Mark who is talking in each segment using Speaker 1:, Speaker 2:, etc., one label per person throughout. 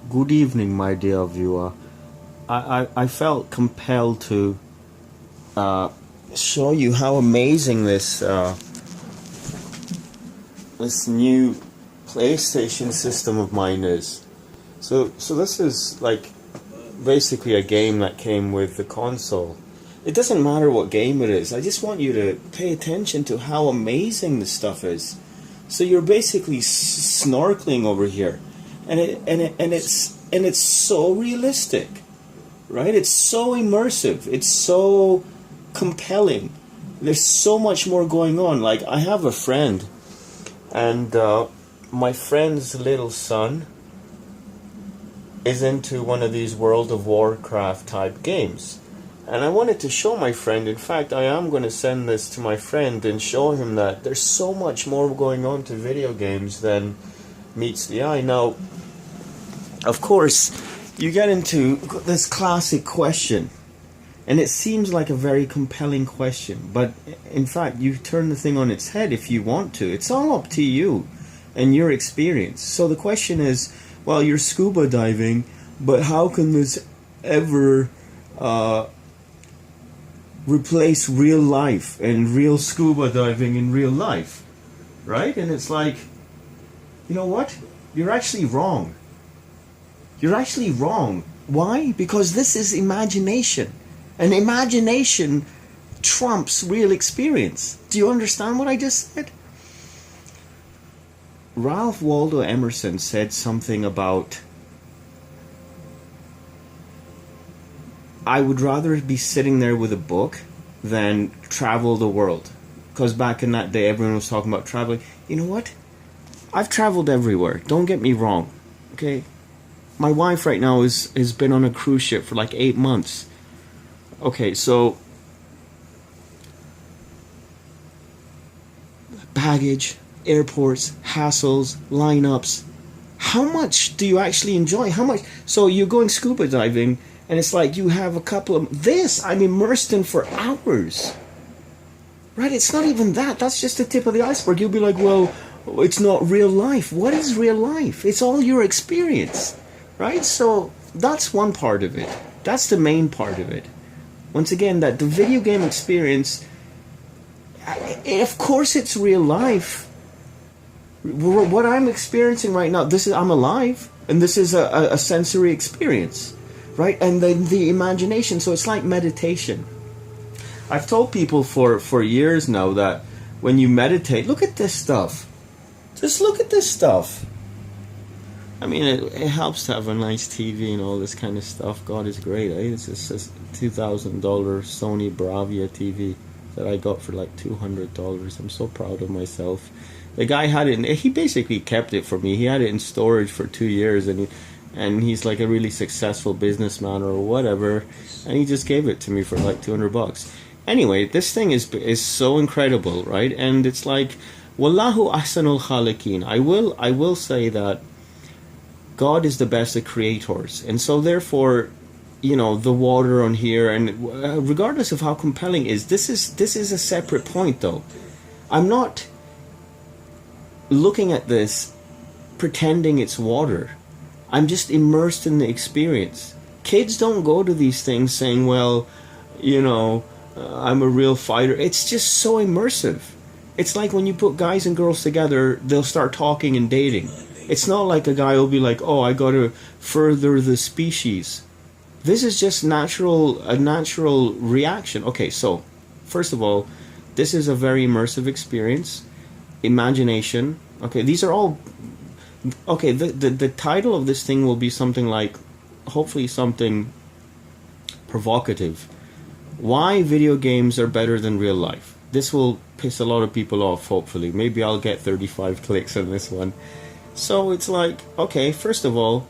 Speaker 1: Good evening, my dear viewer. I felt compelled to show you how amazing this new PlayStation system of mine is. So this is like basically a game that came with the console. It doesn't matter what game it is. I just want you to pay attention to how amazing this stuff is. So you're basically snorkeling over here, and it's so realistic, right? It's so immersive. It's so compelling. There's so much more going on. Like, I have a friend, and my friend's little son is into one of these World of Warcraft type games. And I wanted to show my friend, in fact I am going to send this to my friend and show him that there's so much more going on to video games than meets the eye. Now, of course, you get into this classic question, and it seems like a very compelling question, but in fact you turn the thing on its head if you want to. It's all up to you and your experience. So the question is, well, you're scuba diving, but how can this ever replace real life and real scuba diving in real life, right? And it's like, you know what? You're actually wrong. You're actually wrong. Why? Because this is imagination. And imagination trumps real experience. Do you understand what I just said? Ralph Waldo Emerson said something about, I would rather be sitting there with a book than travel the world. Because back in that day, everyone was talking about traveling. You know what? I've traveled everywhere. Don't get me wrong. Okay? My wife right now has been on a cruise ship for like 8 months. Okay, so baggage, airports, hassles, lineups. How much do you actually enjoy? How much? So you're going scuba diving, and it's like you have a couple of this I'm immersed in for hours. Right? It's not even that. That's just the tip of the iceberg. You'll be like, well, it's not real life. What is real life? It's all your experience. Right? So that's one part of it. That's the main part of it. Once again, that the video game experience, of course it's real life. What I'm experiencing right now, I'm alive, and this is a sensory experience. Right? And then the imagination, so it's like meditation. I've told people for years now that when you meditate, look at this stuff. Just look at this stuff. I mean, it helps to have a nice TV and all this kind of stuff. God is great, eh? This is a $2,000 Sony Bravia TV that I got for like $200. I'm so proud of myself. The guy had it, he basically kept it for me. He had it in storage for 2 years, and he's like a really successful businessman or whatever, and he just gave it to me for like $200. Anyway, this thing is so incredible, right? And it's like, Wallahu ahsanul khaliqin. I will say that God is the best of creators, and so therefore, you know, the water on here, and regardless of how compelling it is, this is a separate point though. I'm not looking at this pretending it's water. I'm just immersed in the experience. Kids don't go to these things saying, well, you know, I'm a real fighter. It's just so immersive. It's like when you put guys and girls together, they'll start talking and dating. It's not like a guy will be like, oh, I got to further the species. This is just a natural reaction. Okay, so, first of all, this is a very immersive experience. Imagination. Okay, these are all... Okay, the title of this thing will be something like, hopefully something provocative. Why video games are better than real life. This will piss a lot of people off, hopefully. Maybe I'll get 35 clicks on this one. So it's like, okay, first of all,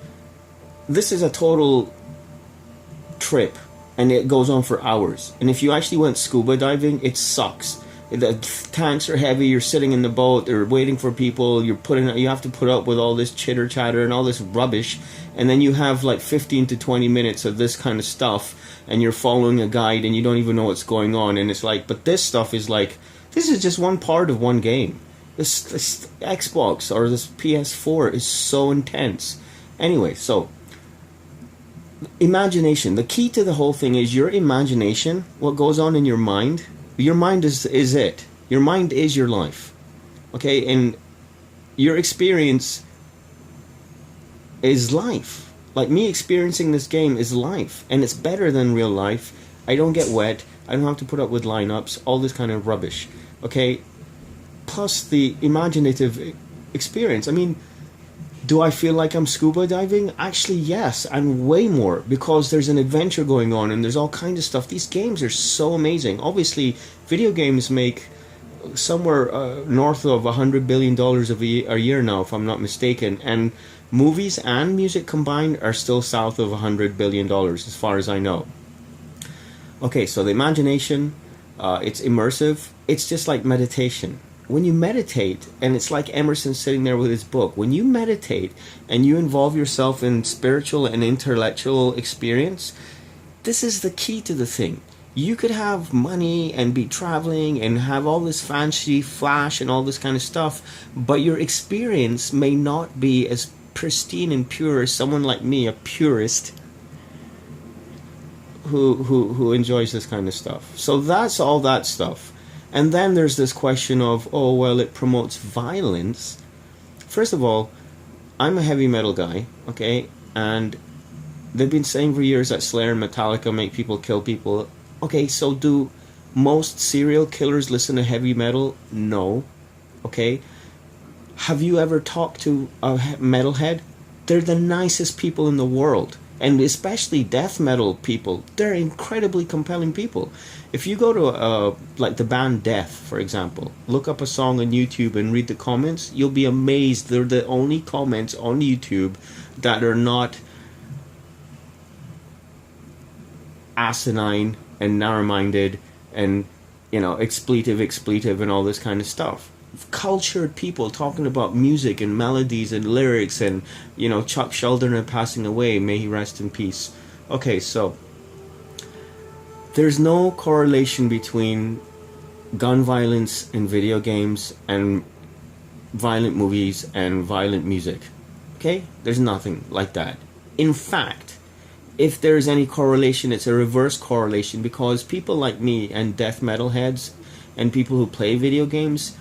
Speaker 1: this is a total trip, and it goes on for hours. And if you actually went scuba diving, it sucks. The tanks are heavy, you're sitting in the boat, they're waiting for people, you have to put up with all this chitter chatter and all this rubbish, and then you have like 15 to 20 minutes of this kind of stuff, and you're following a guide and you don't even know what's going on, and it's like, but this stuff is like, this is just one part of one game. This Xbox or this PS4 is so intense. Anyway, so Imagination. The key to the whole thing is your imagination. What goes on in your mind. Your mind is it. Your mind is your life. Okay, and your experience is life. Like me experiencing this game is life, and it's better than real life. I don't get wet. I don't have to put up with lineups. All this kind of rubbish. Okay, plus the imaginative experience. I mean, do I feel like I'm scuba diving? Actually, yes, and way more, because there's an adventure going on and there's all kinds of stuff. These games are so amazing. Obviously, video games make somewhere north of $100 billion a year now, if I'm not mistaken, and movies and music combined are still south of $100 billion, as far as I know. Okay, so the imagination, it's immersive. It's just like meditation. When you meditate, and it's like Emerson sitting there with his book, when you meditate and you involve yourself in spiritual and intellectual experience, this is the key to the thing. You could have money and be traveling and have all this fancy flash and all this kind of stuff, but your experience may not be as pristine and pure as someone like me, a purist, who enjoys this kind of stuff. So that's all that stuff. And then there's this question of, oh, well, it promotes violence. First of all, I'm a heavy metal guy, okay? And they've been saying for years that Slayer and Metallica make people kill people. Okay, so do most serial killers listen to heavy metal? No. Okay? Have you ever talked to a metalhead? They're the nicest people in the world. And especially death metal people, they're incredibly compelling people. If you go to like the band Death, for example, look up a song on YouTube and read the comments, you'll be amazed. They're the only comments on YouTube that are not asinine and narrow-minded and, you know, expletive and all this kind of stuff. Cultured people talking about music and melodies and lyrics, and, you know, Chuck Schuldiner passing away, may he rest in peace. Okay, so there's no correlation between gun violence in video games and violent movies and violent music. Okay? There's nothing like that. In fact, if there's any correlation, it's a reverse correlation, because people like me and death metal heads and people who play video games,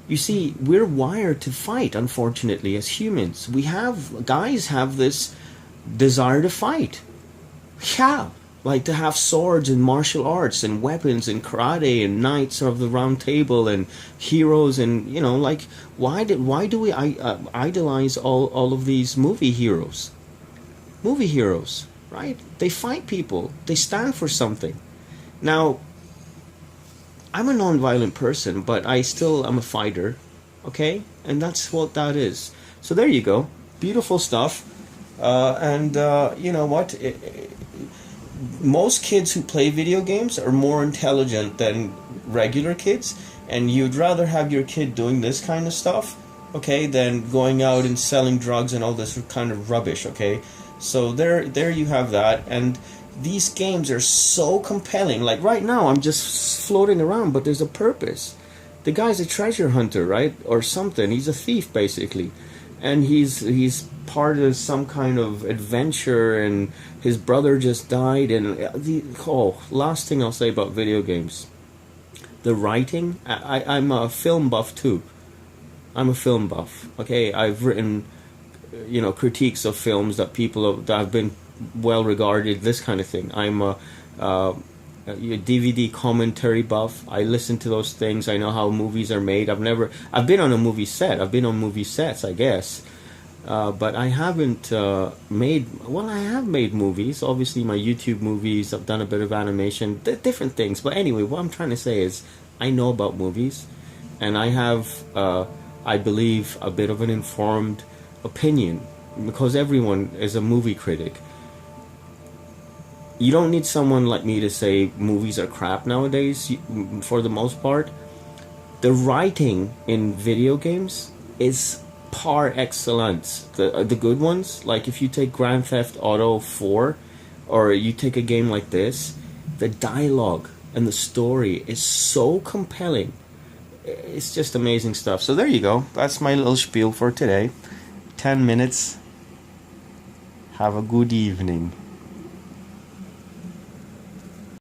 Speaker 1: you see, we're wired to fight, unfortunately, as humans. Guys have this desire to fight. Yeah, like to have swords and martial arts and weapons and karate and knights of the round table and heroes, and, you know, like, why do we idolize all of these movie heroes? Movie heroes, right? They fight people. They stand for something. Now, I'm a non-violent person, but I still am a fighter, okay? And that's what that is. So there you go. Beautiful stuff. And you know what? Most kids who play video games are more intelligent than regular kids, and you'd rather have your kid doing this kind of stuff, okay, than going out and selling drugs and all this kind of rubbish, okay? So there you have that. And these games are so compelling. Like right now, I'm just floating around, but there's a purpose. The guy's a treasure hunter, right? Or something. He's a thief, basically. And he's part of some kind of adventure, and his brother just died. And last thing I'll say about video games. The writing. I'm a film buff, too. I'm a film buff, okay? I've written, you know, critiques of films that that have been well regarded, this kind of thing. I'm a DVD commentary buff. I listen to those things. I know how movies are made. I've been on a movie set. I've been on movie sets, I guess. But I haven't I have made movies. Obviously, my YouTube movies, I've done a bit of animation, different things. But anyway, what I'm trying to say is, I know about movies, and I have, I believe, a bit of an informed opinion, because everyone is a movie critic. You don't need someone like me to say movies are crap nowadays, for the most part. The writing in video games is par excellence. The good ones, like if you take Grand Theft Auto 4, or you take a game like this, the dialogue and the story is so compelling. It's just amazing stuff. So there you go. That's my little spiel for today. 10 minutes. Have a good evening.